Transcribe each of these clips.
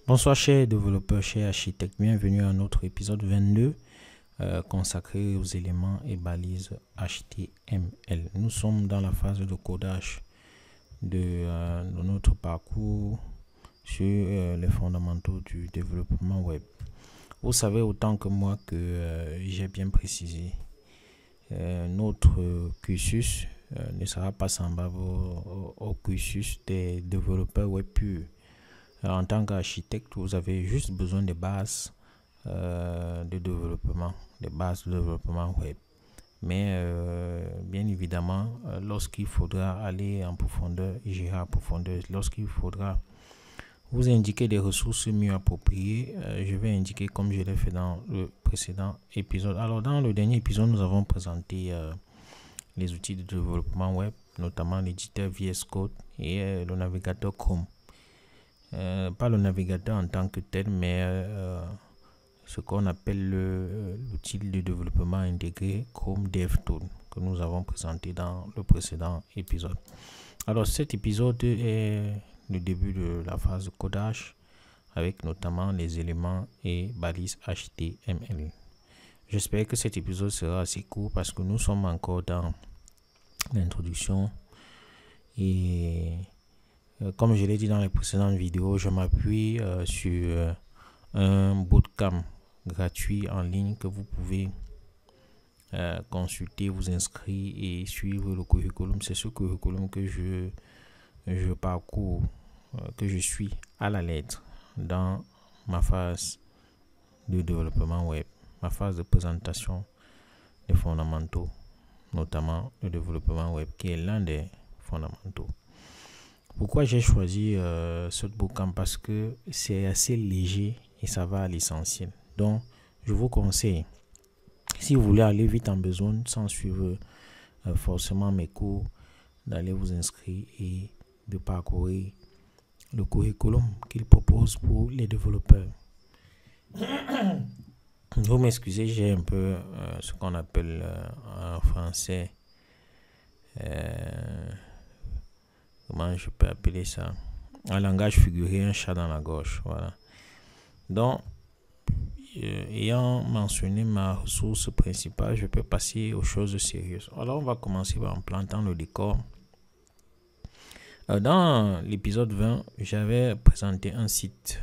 Bonsoir chers développeurs, chers architectes, bienvenue à notre épisode 22 consacré aux éléments et balises HTML. Nous sommes dans la phase de codage de notre parcours sur les fondamentaux du développement web. Vous savez autant que moi que j'ai bien précisé, notre cursus ne sera pas semblable au cursus des développeurs web purs. En tant qu'architecte, vous avez juste besoin des bases de développement, des bases de développement web. Mais bien évidemment, lorsqu'il faudra aller en profondeur, j'irai en profondeur. Lorsqu'il faudra vous indiquer des ressources mieux appropriées, je vais indiquer comme je l'ai fait dans le précédent épisode. Alors, dans le dernier épisode, nous avons présenté les outils de développement web, notamment l'éditeur VS Code et le navigateur Chrome. Pas le navigateur en tant que tel, mais ce qu'on appelle l'outil de développement intégré Chrome DevTool que nous avons présenté dans le précédent épisode. Alors cet épisode est le début de la phase de codage avec notamment les éléments et balises HTML. J'espère que cet épisode sera assez court parce que nous sommes encore dans l'introduction et comme je l'ai dit dans les précédentes vidéos, je m'appuie sur un bootcamp gratuit en ligne que vous pouvez consulter, vous inscrire et suivre le curriculum. C'est ce curriculum que je parcours, que je suis à la lettre dans ma phase de développement web, ma phase de présentation des fondamentaux, notamment le développement web qui est l'un des fondamentaux. Pourquoi j'ai choisi ce bootcamp? Parce que c'est assez léger et ça va à l'essentiel. Donc, je vous conseille, si vous voulez aller vite en besoin sans suivre forcément mes cours, d'aller vous inscrire et de parcourir le curriculum qu'il propose pour les développeurs. Vous m'excusez, j'ai un peu ce qu'on appelle en français... comment je peux appeler ça, un langage figuré, un chat dans la gorge. Voilà. Donc, ayant mentionné ma ressource principale, je peux passer aux choses sérieuses. Alors, on va commencer en plantant le décor. Dans l'épisode 20, j'avais présenté un site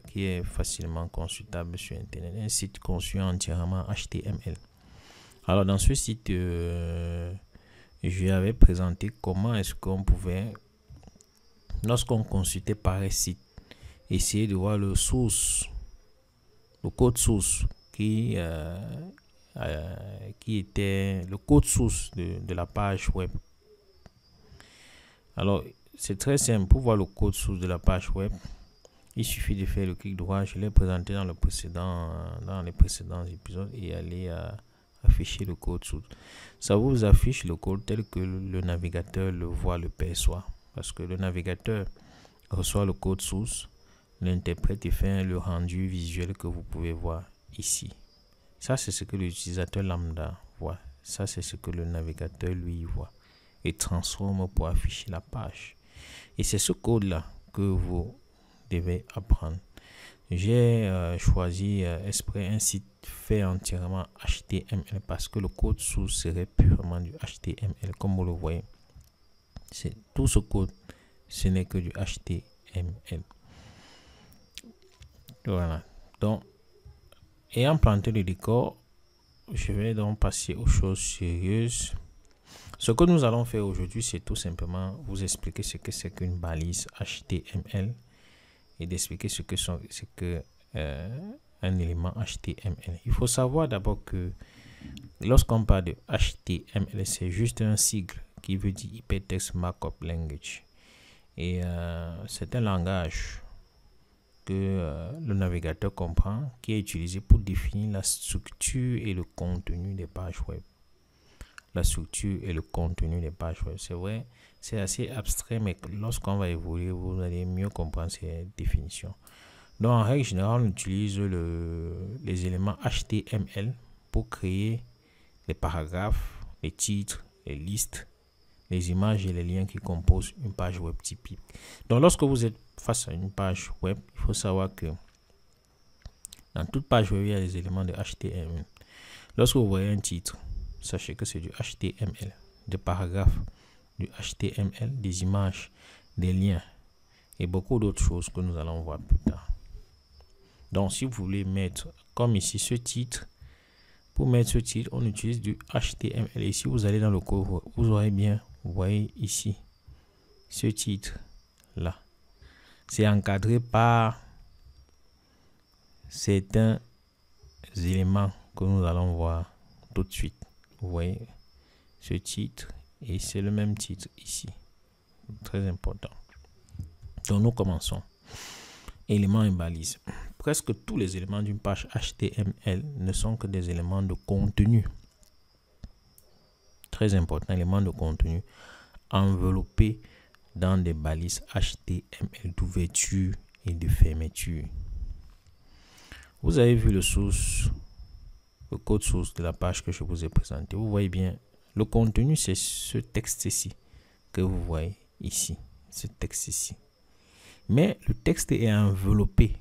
qui est facilement consultable sur Internet, un site conçu entièrement HTML. Alors, dans ce site, je avais présenté comment est-ce qu'on pouvait, lorsqu'on consultait pareil site, essayer de voir le code source qui était le code source de la page web. Alors, c'est très simple. Pour voir le code source de la page web, il suffit de faire le clic droit. Je l'ai présenté dans les précédents épisodes et aller afficher le code source. Ça vous affiche le code tel que le navigateur le voit, le perçoit. Parce que le navigateur reçoit le code source, l'interprète et fait le rendu visuel que vous pouvez voir ici. Ça, c'est ce que l'utilisateur lambda voit. Ça, c'est ce que le navigateur lui voit et transforme pour afficher la page. Et c'est ce code-là que vous devez apprendre. J'ai choisi exprès un site fait entièrement HTML parce que le code source serait purement du HTML. Comme vous le voyez, c'est tout ce code, ce n'est que du HTML. Voilà. Donc, ayant planté le décor, je vais donc passer aux choses sérieuses. Ce que nous allons faire aujourd'hui, c'est tout simplement vous expliquer ce que c'est qu'une balise HTML et d'expliquer ce que un élément HTML. Il faut savoir d'abord que lorsqu'on parle de HTML, c'est juste un sigle qui veut dire Hypertext Markup Language. Et c'est un langage que le navigateur comprend, qui est utilisé pour définir la structure et le contenu des pages web. La structure et le contenu des pages web. C'est vrai, c'est assez abstrait, mais lorsqu'on va évoluer, vous allez mieux comprendre ces définitions. Donc, en règle générale, on utilise les éléments HTML pour créer les paragraphes, les titres, les listes, les images et les liens qui composent une page web typique. Donc, lorsque vous êtes face à une page web, il faut savoir que dans toute page web, il y a les éléments de HTML. Lorsque vous voyez un titre, sachez que c'est du HTML, des paragraphes, du HTML, des images, des liens et beaucoup d'autres choses que nous allons voir plus tard. Donc, si vous voulez mettre, comme ici, ce titre, pour mettre ce titre, on utilise du HTML. Et si vous allez dans le code, vous aurez bien, vous voyez ici, ce titre-là. C'est encadré par certains éléments que nous allons voir tout de suite. Vous voyez ce titre et c'est le même titre ici. Très important. Donc, nous commençons. Éléments et balises. Presque tous les éléments d'une page HTML ne sont que des éléments de contenu. Très important, éléments de contenu enveloppés dans des balises HTML d'ouverture et de fermeture. Vous avez vu le code source de la page que je vous ai présenté. Vous voyez bien, le contenu, c'est ce texte ici que vous voyez ici. Ce texte ici. Mais le texte est enveloppé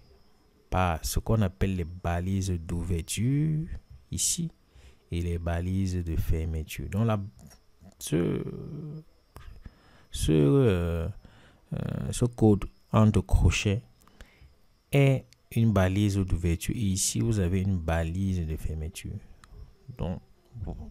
par ce qu'on appelle les balises d'ouverture ici et les balises de fermeture. Donc là, ce code entre crochets est une balise d'ouverture et ici vous avez une balise de fermeture. Donc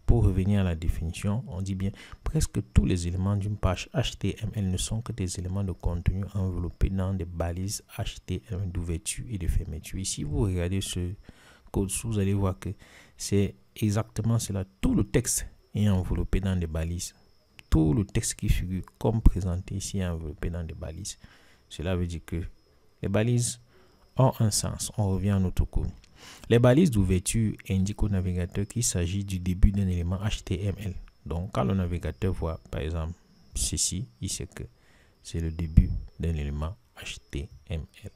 pour revenir à la définition, on dit bien presque tous les éléments d'une page HTML ne sont que des éléments de contenu enveloppés dans des balises HTML d'ouverture et de fermeture. Ici, vous regardez ce code source, vous allez voir que c'est exactement cela. Tout le texte est enveloppé dans des balises. Tout le texte qui figure comme présenté ici est enveloppé dans des balises. Cela veut dire que les balises ont un sens. On revient à notre cours. Les balises d'ouverture indiquent au navigateur qu'il s'agit du début d'un élément HTML. Donc, quand le navigateur voit, par exemple, ceci, il sait que c'est le début d'un élément HTML.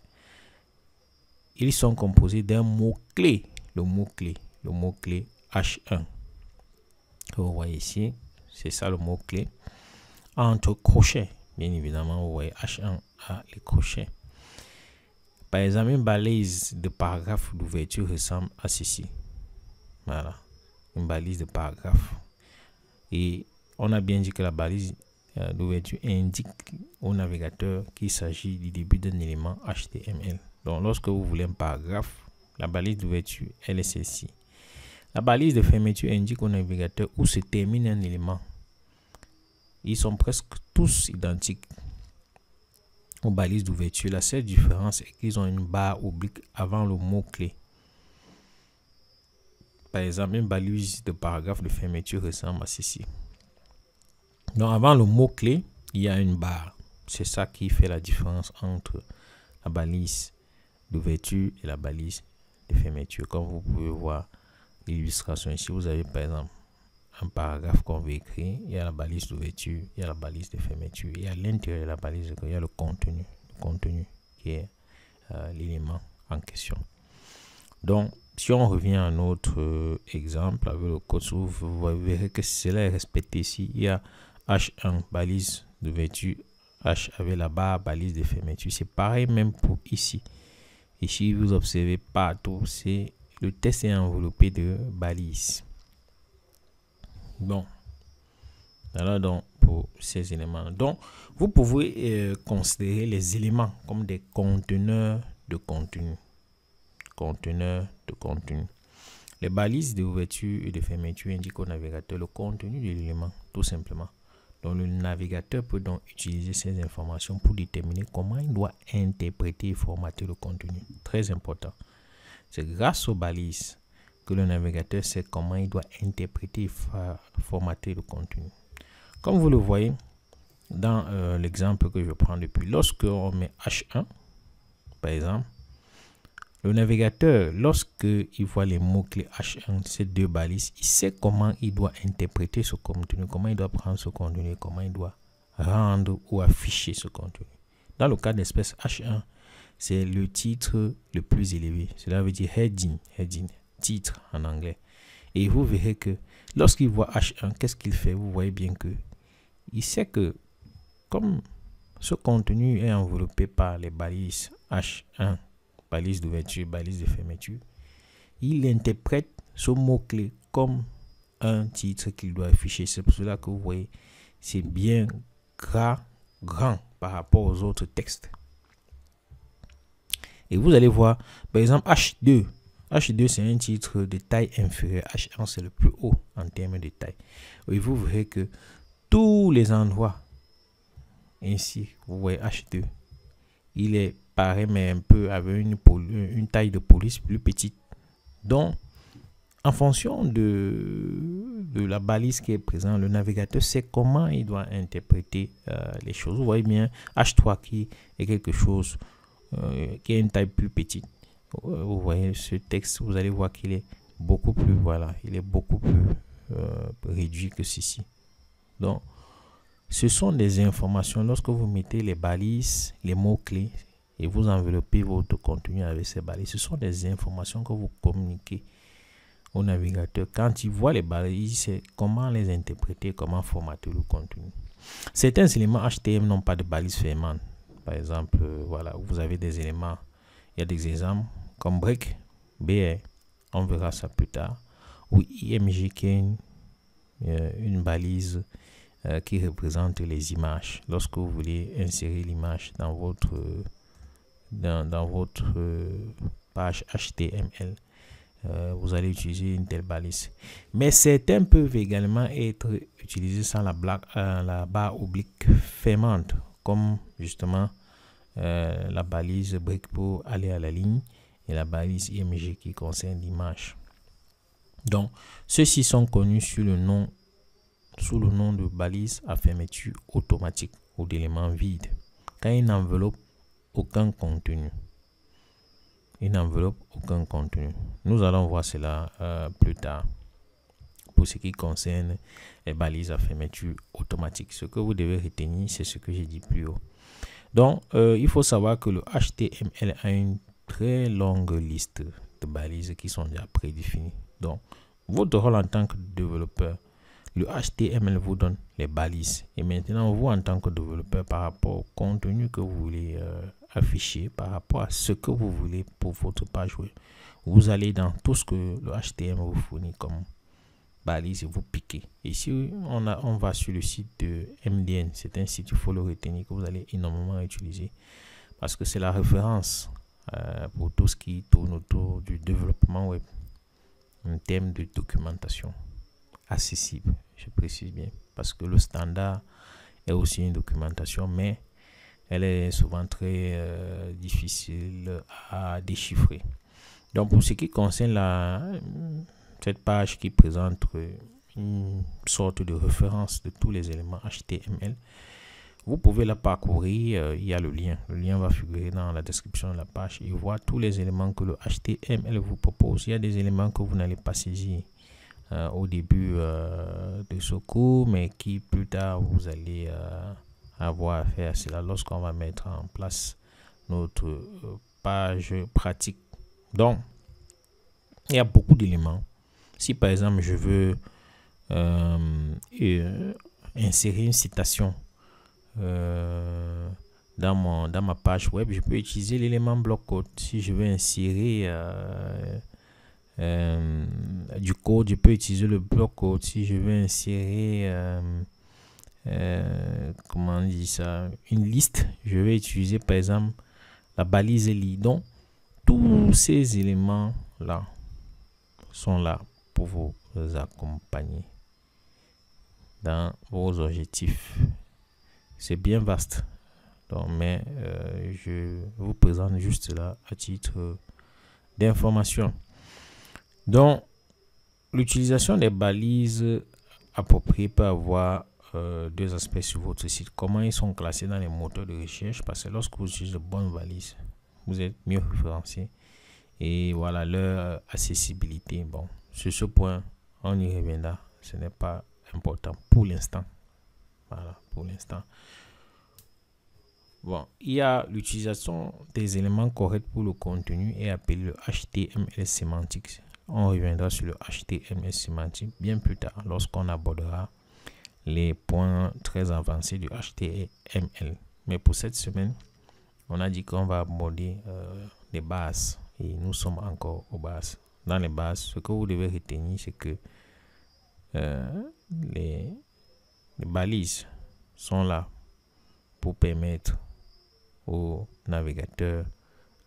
Ils sont composés d'un mot-clé, le mot-clé H1. Vous voyez ici, c'est ça le mot-clé. Entre crochets, bien évidemment, vous voyez H1 a les crochets. Par exemple, une balise de paragraphe d'ouverture ressemble à ceci. Voilà, une balise de paragraphe. Et on a bien dit que la balise d'ouverture indique au navigateur qu'il s'agit du début d'un élément HTML. Donc, lorsque vous voulez un paragraphe, la balise d'ouverture, elle est celle-ci. La balise de fermeture indique au navigateur où se termine un élément. Ils sont presque tous identiques aux balises d'ouverture. La seule différence est qu'ils ont une barre oblique avant le mot-clé. Par exemple, une balise de paragraphe de fermeture ressemble à ceci. Donc, avant le mot-clé, il y a une barre. C'est ça qui fait la différence entre la balise d'ouverture et la balise de fermeture. Comme vous pouvez voir l'illustration ici, vous avez par exemple un paragraphe qu'on veut écrire, il y a la balise d'ouverture, il y a la balise de fermeture, et à l'intérieur de la balise, il y a le contenu qui est l'élément en question. Donc, si on revient à notre exemple avec le code source, vous verrez que cela est respecté ici. Il y a H1, balise d'ouverture, H avec la barre, balise de fermeture. C'est pareil même pour ici. Ici, vous observez partout, le texte est enveloppé de balises. Bon, voilà donc pour ces éléments. Donc, vous pouvez considérer les éléments comme des conteneurs de contenu. Les balises d'ouverture et de fermeture indiquent au navigateur le contenu de l'élément, tout simplement. Donc, le navigateur peut donc utiliser ces informations pour déterminer comment il doit interpréter et formater le contenu. Très important. C'est grâce aux balises que le navigateur sait comment il doit interpréter et formater le contenu. Comme vous le voyez dans l'exemple que je prends depuis, lorsque on met H1, par exemple, le navigateur, lorsqu'il voit les mots-clés H1, ces deux balises, il sait comment il doit interpréter ce contenu, comment il doit prendre ce contenu, comment il doit rendre ou afficher ce contenu. Dans le cas d'espèce H1, c'est le titre le plus élevé. Cela veut dire heading, titre en anglais. Et vous verrez que lorsqu'il voit H1, qu'est-ce qu'il fait? Vous voyez bien que il sait que comme ce contenu est enveloppé par les balises H1 balise d'ouverture, balise de fermeture, il interprète ce mot-clé comme un titre qu'il doit afficher. C'est pour cela que vous voyez, c'est bien grand par rapport aux autres textes. Et vous allez voir, par exemple, H2. H2, c'est un titre de taille inférieure. H1, c'est le plus haut en termes de taille. Et vous verrez que tous les endroits, ainsi, vous voyez H2, il est pareil, mais un peu avec une taille de police plus petite. Donc, en fonction de la balise qui est présente, le navigateur sait comment il doit interpréter les choses. Vous voyez bien H3 qui est quelque chose qui a une taille plus petite. Vous voyez ce texte, vous allez voir qu'il est beaucoup plus, voilà, il est beaucoup plus réduit que ceci. Donc, ce sont des informations. Lorsque vous mettez les balises, les mots-clés, et vous enveloppez votre contenu avec ces balises, ce sont des informations que vous communiquez au navigateur. Quand il voit les balises, c'est comment les interpréter, comment formater le contenu. Certains éléments HTML n'ont pas de balises fermantes. Par exemple, voilà, vous avez des éléments, il y a des exemples comme break, BR, on verra ça plus tard, ou IMG qui est une balise qui représente les images. Lorsque vous voulez insérer l'image dans votre page HTML, vous allez utiliser une telle balise. Mais certains peuvent également être utilisés sans la barre oblique fermante, comme justement la balise break pour aller à la ligne et la balise IMG qui concerne l'image. Donc, ceux-ci sont connus sous le nom de balise à fermeture automatique ou d'éléments vides. Quand il n'enveloppe aucun contenu. Nous allons voir cela plus tard. Pour ce qui concerne les balises à fermeture automatique, ce que vous devez retenir, c'est ce que j'ai dit plus haut. Donc, il faut savoir que le HTML a une très longue liste de balises qui sont déjà prédéfinies. Donc, votre rôle en tant que développeur, le HTML vous donne les balises. Et maintenant, vous, en tant que développeur, par rapport au contenu que vous voulez afficher, par rapport à ce que vous voulez pour votre page web, vous allez dans tout ce que le HTML vous fournit comme balise et vous piquez. Ici, on va sur le site de MDN. C'est un site, il faut le retenir, que vous allez énormément utiliser parce que c'est la référence pour tout ce qui tourne autour du développement web en termes de documentation accessible. Je précise bien parce que le standard est aussi une documentation, mais elle est souvent très difficile à déchiffrer. Donc, pour ce qui concerne cette page qui présente une sorte de référence de tous les éléments HTML, vous pouvez la parcourir. Il y a le lien. Le lien va figurer dans la description de la page et voir tous les éléments que le HTML vous propose. Il y a des éléments que vous n'allez pas saisir au début de ce cours, mais qui plus tard vous allez avoir à faire cela lorsqu'on va mettre en place notre page pratique. Donc, il y a beaucoup d'éléments. Si par exemple je veux insérer une citation dans ma page web, je peux utiliser l'élément bloc-code. Si je veux insérer du code, je peux utiliser le bloc-code. Si je veux insérer comment on dit ça, une liste, je vais utiliser par exemple la balise li. Donc tous ces éléments là sont là pour vous accompagner dans vos objectifs. C'est bien vaste, donc, mais je vous présente juste là à titre d'information. Donc, l'utilisation des balises appropriées peut avoir deux aspects sur votre site. Comment ils sont classés dans les moteurs de recherche, parce que lorsque vous utilisez de bonnes balises, vous êtes mieux référencé. Et voilà, leur accessibilité. Bon, sur ce point, on y reviendra. Ce n'est pas important pour l'instant. Voilà, pour l'instant. Bon, il y a l'utilisation des éléments corrects pour le contenu et appelé le HTML sémantique. On reviendra sur le HTML sémantique bien plus tard lorsqu'on abordera les points très avancés du HTML. Mais pour cette semaine, on a dit qu'on va aborder les bases et nous sommes encore aux bases. Dans les bases, ce que vous devez retenir, c'est que les balises sont là pour permettre au navigateur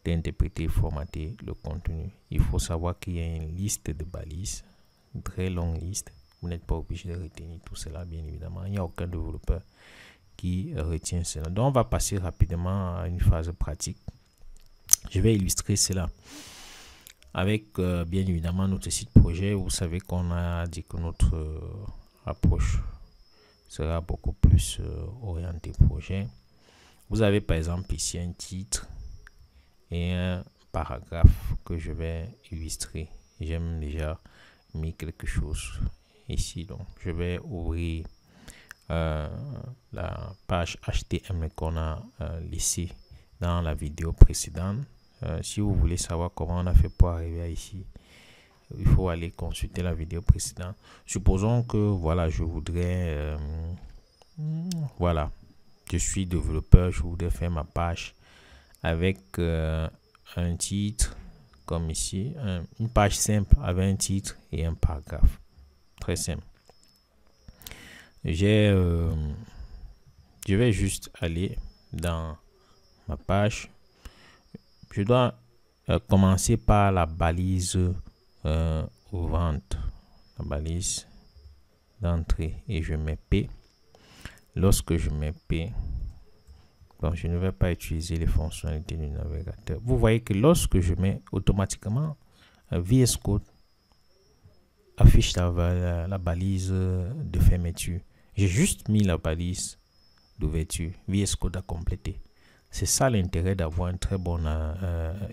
d'interpréter et formater le contenu. Il faut savoir qu'il y a une liste de balises, une très longue liste. Vous n'êtes pas obligé de retenir tout cela, bien évidemment. Il n'y a aucun développeur qui retient cela. Donc, on va passer rapidement à une phase pratique. Je vais illustrer cela avec, bien évidemment, notre site projet. Vous savez qu'on a dit que notre approche sera beaucoup plus orientée projet. Vous avez par exemple ici un titre et un paragraphe que je vais illustrer. J'aime déjà mis quelque chose ici. Donc, je vais ouvrir la page HTML qu'on a laissée dans la vidéo précédente. Si vous voulez savoir comment on a fait pour arriver à ici, il faut aller consulter la vidéo précédente. Supposons que voilà, je voudrais voilà, je suis développeur, je voudrais faire ma page avec un titre comme ici, une page simple avec un titre et un paragraphe. Très simple. Je vais juste aller dans ma page. Je dois commencer par la balise vente, la balise d'entrée, et je mets P. Lorsque je mets P, donc je ne vais pas utiliser les fonctionnalités du navigateur. Vous voyez que lorsque je mets automatiquement VS Code affiche la balise de fermeture. J'ai juste mis la balise d'ouverture. VS Code a complété. C'est ça l'intérêt d'avoir un très bon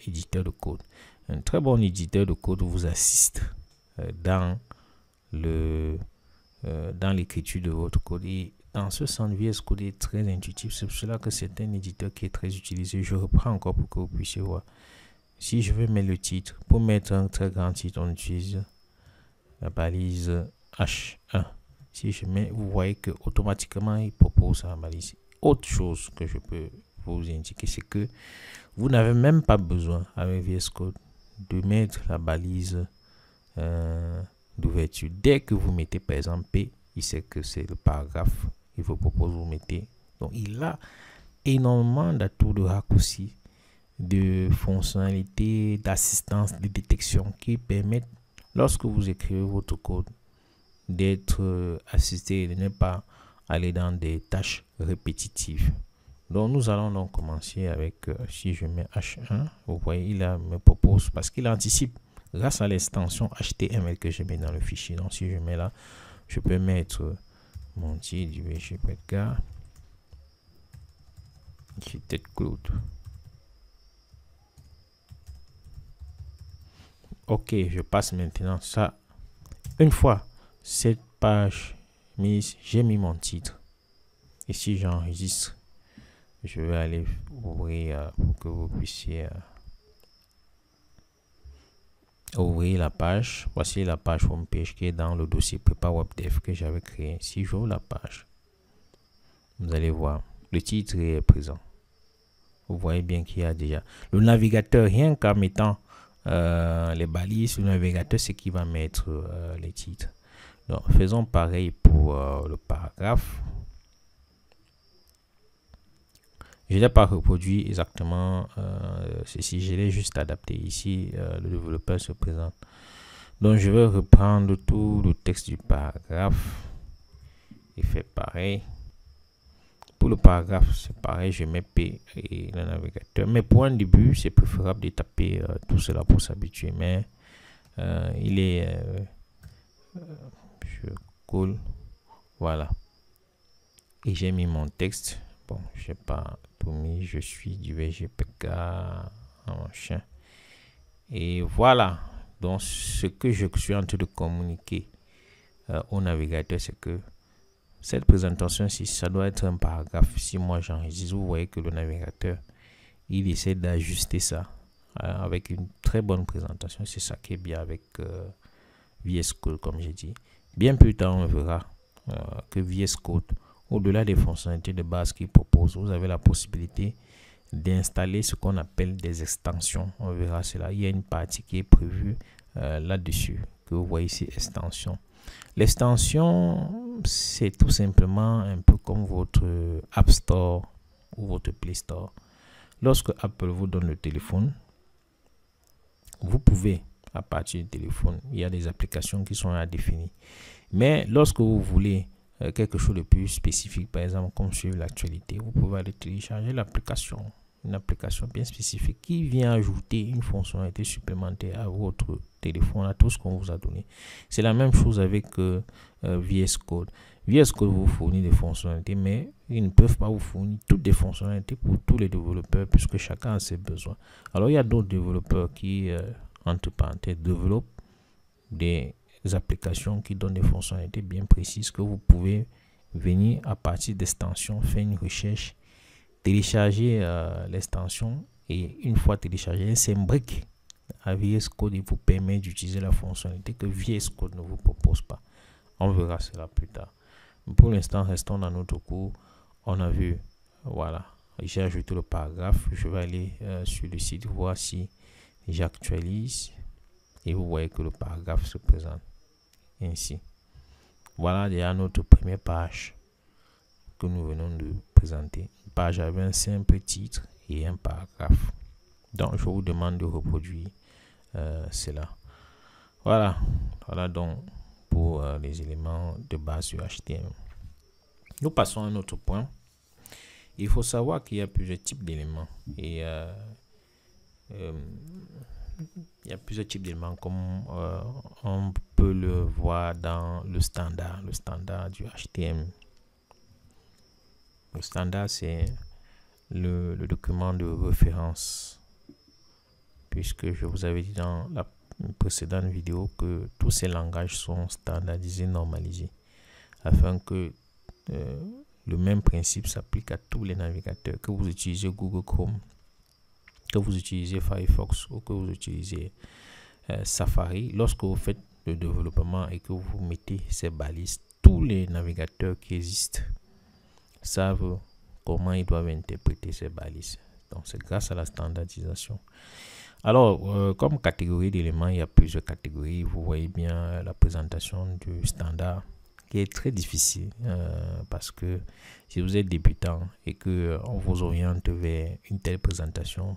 éditeur de code. Un très bon éditeur de code vous assiste dans l'écriture de votre code. Et dans ce sens, VS Code est très intuitif. C'est pour cela que c'est un éditeur qui est très utilisé. Je reprends encore pour que vous puissiez voir. Si je veux mettre le titre, pour mettre un très grand titre, on utilise la balise H1. Si je mets, vous voyez que automatiquement il propose la balise. Autre chose que je peux vous indiquer, c'est que vous n'avez même pas besoin avec VS Code de mettre la balise d'ouverture. Dès que vous mettez par exemple P, il sait que c'est le paragraphe. Il vous propose, vous mettez. Donc il a énormément d'atouts de raccourcis, de fonctionnalités, d'assistance, de détection qui permettent, lorsque vous écrivez votre code, d'être assisté et de ne pas aller dans des tâches répétitives. Donc nous allons donc commencer avec, si je mets H1, vous voyez, il me propose, parce qu'il anticipe grâce à l'extension HTML que je mets dans le fichier. Donc si je mets là, je peux mettre mon titre du VGPK, architecte Claude. Ok, je passe maintenant ça. Une fois cette page mise, j'ai mis mon titre. Et si j'enregistre, je vais aller ouvrir pour que vous puissiez ouvrir la page. Voici la page homepage qui est dans le dossier Prépa WebDev que j'avais créé. Si j'ouvre la page, vous allez voir, le titre est présent. Vous voyez bien qu'il y a déjà le navigateur, rien qu'en mettant les balises, le navigateur, c'est qui va mettre les titres. Donc, faisons pareil pour le paragraphe. Je n'ai pas reproduit exactement ceci, je l'ai juste adapté ici. Le développeur se présente. Donc, je vais reprendre tout le texte du paragraphe et faire pareil. Pour le paragraphe, c'est pareil, je mets P et le navigateur. Mais pour un début, c'est préférable de taper tout cela pour s'habituer. Mais il est... je colle. Voilà. Et j'ai mis mon texte. Bon, je n'ai pas tout mis. Je suis du VGPK. Machin. Et voilà. Donc, ce que je suis en train de communiquer au navigateur, c'est que cette présentation, si ça doit être un paragraphe, si moi j'enregistre, vous voyez que le navigateur, il essaie d'ajuster ça avec une très bonne présentation. C'est ça qui est bien avec VS Code, comme j'ai dit. Bien plus tard, on verra que VS Code, au-delà des fonctionnalités de base qu'il propose, vous avez la possibilité d'installer ce qu'on appelle des extensions. On verra cela. Il y a une partie qui est prévue là-dessus, que vous voyez ici, extension. L'extension, c'est tout simplement un peu comme votre App Store ou votre Play Store. Lorsque Apple vous donne le téléphone, vous pouvez, à partir du téléphone, il y a des applications qui sont à définir. Mais lorsque vous voulez quelque chose de plus spécifique, par exemple, comme suivre l'actualité, vous pouvez aller télécharger l'application, une application bien spécifique qui vient ajouter une fonctionnalité supplémentaire à votre téléphone, à tout ce qu'on vous a donné. C'est la même chose avec VS Code. VS Code vous fournit des fonctionnalités, mais ils ne peuvent pas vous fournir toutes les fonctionnalités pour tous les développeurs, puisque chacun a ses besoins. Alors, il y a d'autres développeurs qui, entre parenthèses, développent des applications qui donnent des fonctionnalités bien précises que vous pouvez venir à partir d'extensions, faire une recherche, télécharger l'extension, et une fois téléchargé, c'est un brick à VS Code, il vous permet d'utiliser la fonctionnalité que VS Code ne vous propose pas. On verra cela plus tard. Pour l'instant, restons dans notre cours. On a vu, voilà, j'ai ajouté le paragraphe. Je vais aller sur le site voir si j'actualise, et vous voyez que le paragraphe se présente ainsi. Voilà déjà notre première page que nous venons de présenter. Une page avec un simple titre et un paragraphe. Donc je vous demande de reproduire cela. Voilà donc pour les éléments de base du HTML. Nous passons à un autre point. Il faut savoir qu'il y a plusieurs types d'éléments, et il y a plusieurs types d'éléments comme on peut le voir dans le standard du HTML. Le standard, c'est le document de référence, puisque je vous avais dit dans la précédente vidéo que tous ces langages sont standardisés, normalisés, afin que le même principe s'applique à tous les navigateurs, que vous utilisez Google Chrome, que vous utilisez Firefox ou que vous utilisez Safari. Lorsque vous faites le développement et que vous mettez ces balises, tous les navigateurs qui existent savent comment ils doivent interpréter ces balises. Donc c'est grâce à la standardisation. Alors, comme catégorie d'éléments, il y a plusieurs catégories. Vous voyez bien la présentation du standard, qui est très difficile parce que si vous êtes débutant et que on vous oriente vers une telle présentation,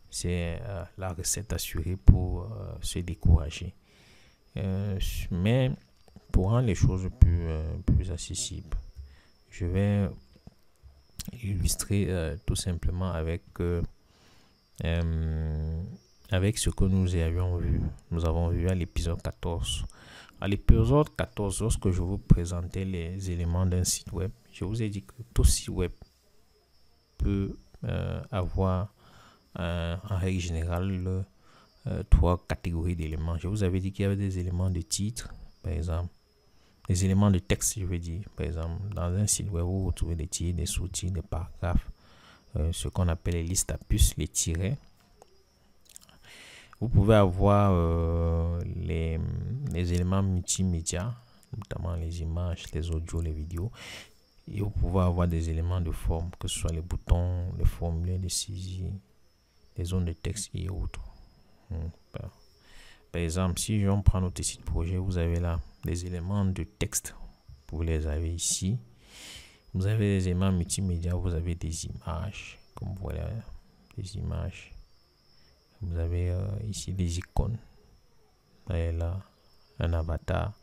c'est la recette assurée pour se décourager. Mais pour rendre les choses plus accessibles, je vais illustrer tout simplement avec ce que nous avons vu à l'épisode 14. À l'épisode 14, lorsque je vous présentais les éléments d'un site web, je vous ai dit que tout site web peut avoir en règle générale 3 catégories d'éléments. Je vous avais dit qu'il y avait des éléments de titre, par exemple, des éléments de texte, je veux dire. Par exemple, dans un site web, vous retrouvez des titres, des sous-titres, des paragraphes, ce qu'on appelle les listes à puces, les tirets. Vous pouvez avoir les éléments multimédia, notamment les images, les audios, les vidéos. Et vous pouvez avoir des éléments de forme, que ce soit les boutons, les formulaires de saisie, les zones de texte et autres. Par exemple, si on prend notre site projet, vous avez là des éléments de texte. Vous les avez ici. Vous avez des éléments multimédia, vous avez des images, comme vous voyez, des images. Vous avez ici des icônes. Vous avez là un avatar.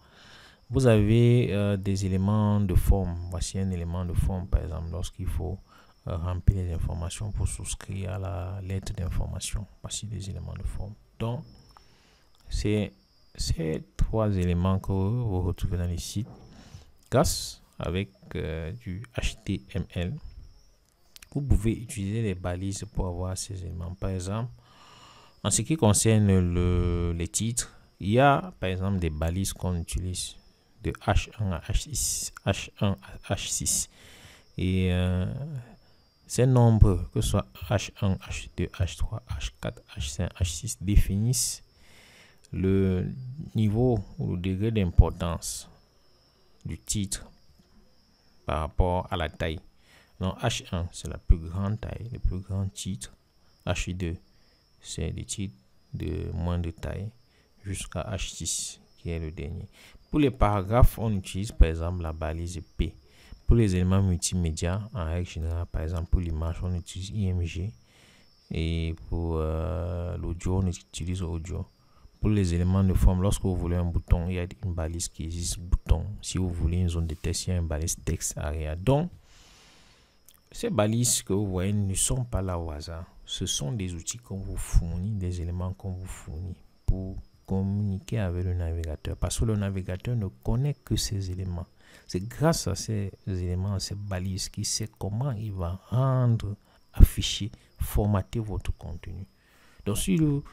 Vous avez des éléments de forme. Voici un élément de forme, par exemple, lorsqu'il faut remplir les informations pour souscrire à la lettre d'information. Voici des éléments de forme. Donc, c'est ces 3 éléments que vous retrouvez dans les sites. Grâce avec du HTML, vous pouvez utiliser les balises pour avoir ces éléments. Par exemple, en ce qui concerne les titres, il y a par exemple des balises qu'on utilise de H1 à H6, et ces nombres, que ce soit H1, H2, H3, H4, H5, H6, définissent le niveau ou le degré d'importance du titre par rapport à la taille. Donc H1, c'est la plus grande taille, le plus grand titre. H2, c'est des titres de moins de taille, jusqu'à H6, qui est le dernier. Pour les paragraphes, on utilise par exemple la balise P. Pour les éléments multimédia, en règle générale, par exemple pour l'image, on utilise IMG. Et pour l'audio, on utilise audio. Pour les éléments de forme, lorsque vous voulez un bouton, il y a une balise qui existe, bouton. Si vous voulez une zone de texte, il y a une balise texte area. Donc, ces balises que vous voyez ne sont pas là au hasard. Ce sont des outils qu'on vous fournit, des éléments qu'on vous fournit pour communiquer avec le navigateur. Parce que le navigateur ne connaît que ces éléments. C'est grâce à ces éléments, à ces balises, qu'il sait comment il va rendre, afficher, formater votre contenu. Donc, si vous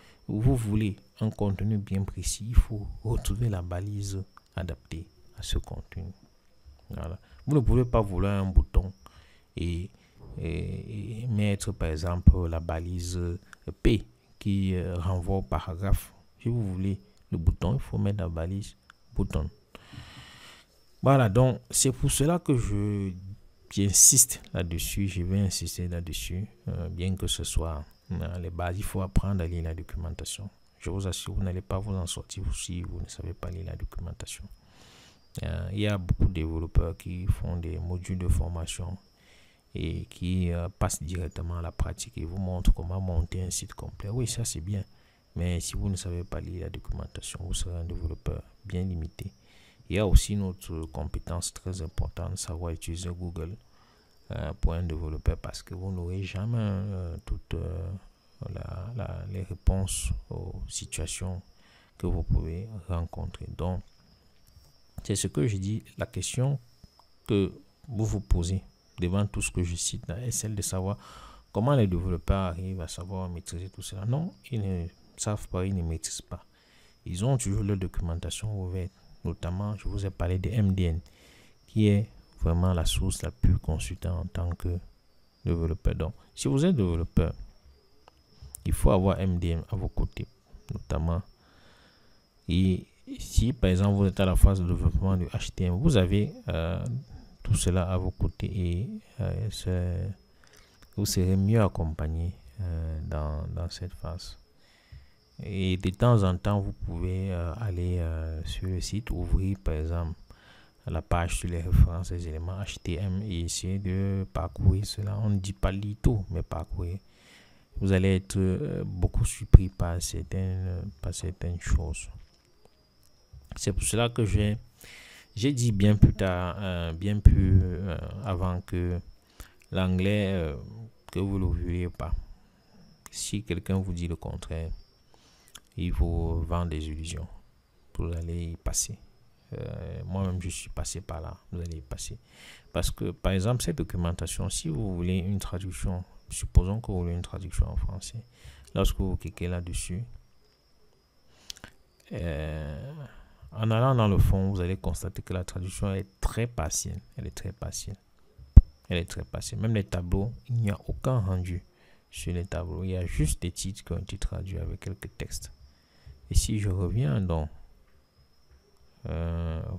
voulez un contenu bien précis, il faut retrouver la balise adaptée à ce contenu. Voilà. Vous ne pouvez pas vouloir un bouton et mettre par exemple la balise P qui renvoie au paragraphe. Si vous voulez le bouton, il faut mettre la balise bouton. Voilà, donc c'est pour cela que j'insiste là-dessus, je vais insister là-dessus, bien que ce soit les bases, il faut apprendre à lire la documentation. Je vous assure, vous n'allez pas vous en sortir si vous ne savez pas lire la documentation. Il y a beaucoup de développeurs qui font des modules de formation et qui passent directement à la pratique et vous montrent comment monter un site complet. Oui, ça c'est bien, mais si vous ne savez pas lire la documentation, vous serez un développeur bien limité. Il y a aussi une autre compétence très importante, savoir utiliser Google pour un développeur, parce que vous n'aurez jamais toutes les réponses aux situations que vous pouvez rencontrer. Donc, c'est ce que je dis, la question que vous vous posez devant tout ce que je cite là est celle de savoir comment les développeurs arrivent à savoir maîtriser tout cela. Non, ils ne savent pas, ils ne maîtrisent pas. Ils ont toujours leur documentation ouverte. Notamment, je vous ai parlé de MDN, qui est vraiment la source la plus consultée en tant que développeur. Donc, si vous êtes développeur, il faut avoir MDN à vos côtés, notamment. Et si, par exemple, vous êtes à la phase de développement du HTML, vous avez tout cela à vos côtés et vous serez mieux accompagné dans cette phase. Et de temps en temps, vous pouvez aller sur le site, ouvrir par exemple la page sur les références des éléments HTML et essayer de parcourir cela. On ne dit pas lire tout, mais parcourir. Vous allez être beaucoup surpris par certaines choses. C'est pour cela que j'ai dit bien plus tard, bien plus avant que l'anglais, que vous ne le vouliez pas. Si quelqu'un vous dit le contraire, il vous vend des illusions. Vous allez y passer. Moi-même, je suis passé par là. Vous allez y passer. Parce que, par exemple, cette documentation, si vous voulez une traduction, supposons que vous voulez une traduction en français, lorsque vous cliquez là-dessus, en allant dans le fond, vous allez constater que la traduction est très partielle. Elle est très partielle. Elle est très partielle. Même les tableaux, il n'y a aucun rendu sur les tableaux. Il y a juste des titres qui ont été traduits avec quelques textes. Et si je reviens donc,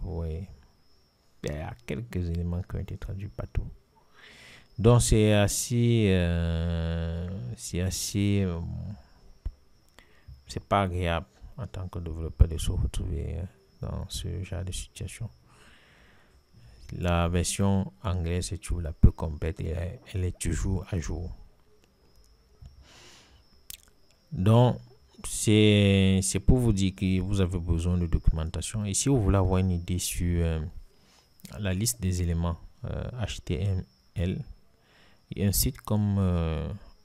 oui, il y a quelques éléments qui ont été traduits, pas tout. Donc c'est assez, c'est pas agréable en tant que développeur de se retrouver dans ce genre de situation. La version anglaise est toujours la plus complète et elle est toujours à jour. Donc, c'est pour vous dire que vous avez besoin de documentation. Et si vous voulez avoir une idée sur la liste des éléments HTML, il y a un site comme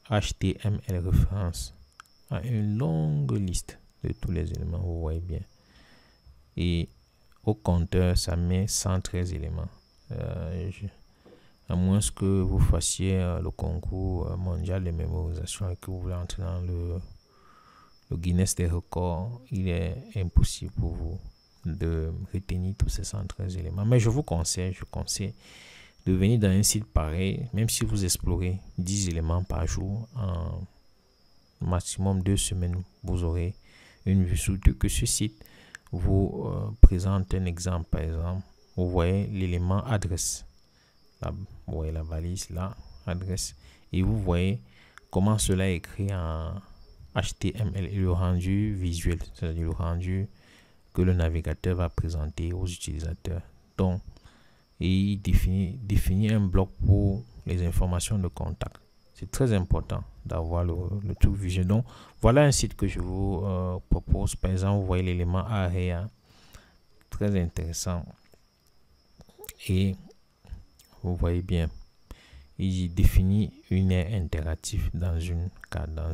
HTML Référence a une longue liste de tous les éléments, vous voyez bien. Et au compteur, ça met 113 éléments. À moins que vous fassiez le concours mondial de mémorisation et que vous voulez entrer dans le Guinness des records, il est impossible pour vous de retenir tous ces 113 éléments. Mais je conseille de venir dans un site pareil, même si vous explorez 10 éléments par jour, en maximum 2 semaines, vous aurez une vue. Surtout que ce site vous présente un exemple. Par exemple, vous voyez l'élément adresse. la balise là, adresse, et vous voyez comment cela est écrit en HTML et le rendu visuel, c'est-à-dire le rendu que le navigateur va présenter aux utilisateurs. Donc, il définit un bloc pour les informations de contact. C'est très important d'avoir le truc visuel. Donc, voilà un site que je vous propose. Par exemple, vous voyez l'élément AREA, très intéressant. Et vous voyez bien, il définit une aire interactive dans un cadre,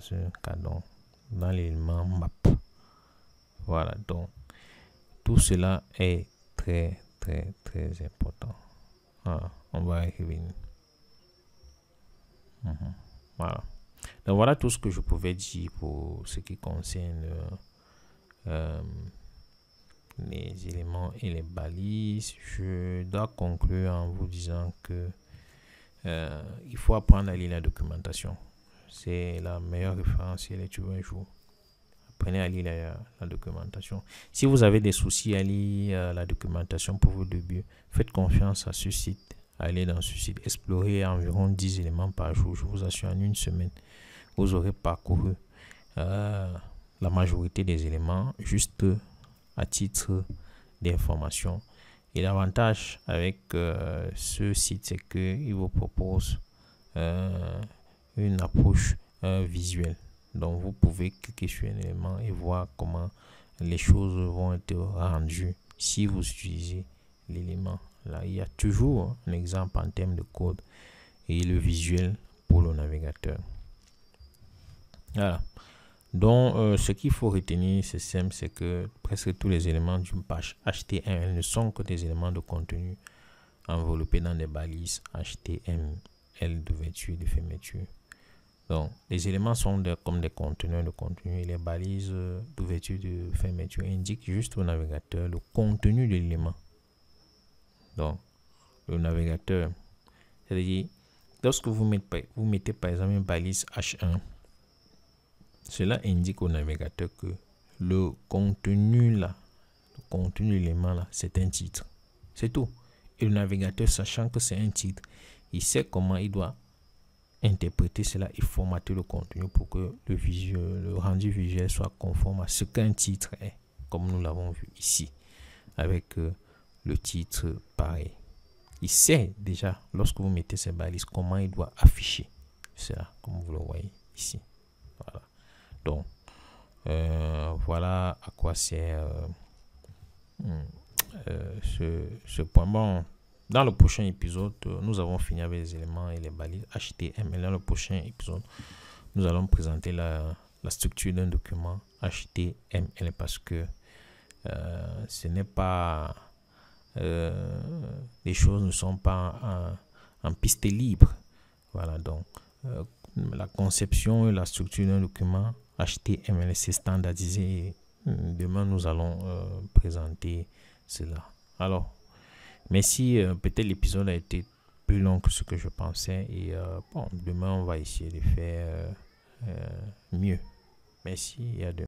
dans l'élément map. Voilà, donc tout cela est très important. On va y revenir. Voilà. Donc voilà tout ce que je pouvais dire pour ce qui concerne les éléments et les balises. Je dois conclure en vous disant que il faut apprendre à lire la documentation. C'est la meilleure référence si elle est toujours un jour. Apprenez à lire la documentation. Si vous avez des soucis à lire la documentation pour vos débuts, faites confiance à ce site. Allez dans ce site, explorez environ 10 éléments par jour. Je vous assure, en une semaine, vous aurez parcouru la majorité des éléments juste à titre d'information. Et l'avantage avec ce site, c'est qu'il vous propose une approche visuelle. Donc, vous pouvez cliquer sur un élément et voir comment les choses vont être rendues si vous utilisez l'élément. Là, il y a toujours un exemple en termes de code et le visuel pour le navigateur. Voilà. Donc, ce qu'il faut retenir, c'est simple, c'est que presque tous les éléments d'une page HTML ne sont que des éléments de contenu enveloppés dans des balises HTML d'ouverture et de fermeture. Donc, les éléments sont comme des conteneurs de contenu et les balises d'ouverture et de fermeture indiquent juste au navigateur le contenu de l'élément. Donc, le navigateur, c'est-à-dire, lorsque vous mettez par exemple une balise H1, cela indique au navigateur que le contenu là, le contenu de l'élément là, c'est un titre. C'est tout. Et le navigateur, sachant que c'est un titre, il sait comment il doit interpréter cela et formater le contenu pour que le rendu visuel soit conforme à ce qu'un titre est, comme nous l'avons vu ici, avec le titre pareil. Il sait déjà, lorsque vous mettez ces balises, comment il doit afficher cela, comme vous le voyez ici. Voilà. Donc, voilà à quoi sert ce point. Bon, dans le prochain épisode, nous avons fini avec les éléments et les balises HTML. Dans le prochain épisode, nous allons présenter la structure d'un document HTML parce que ce n'est pas... les choses ne sont pas en piste libre. Voilà, donc la conception et la structure d'un document HTML, c'est standardisé et demain nous allons présenter cela. Alors, merci, peut-être l'épisode a été plus long que ce que je pensais et bon, demain on va essayer de faire mieux. Merci et à demain.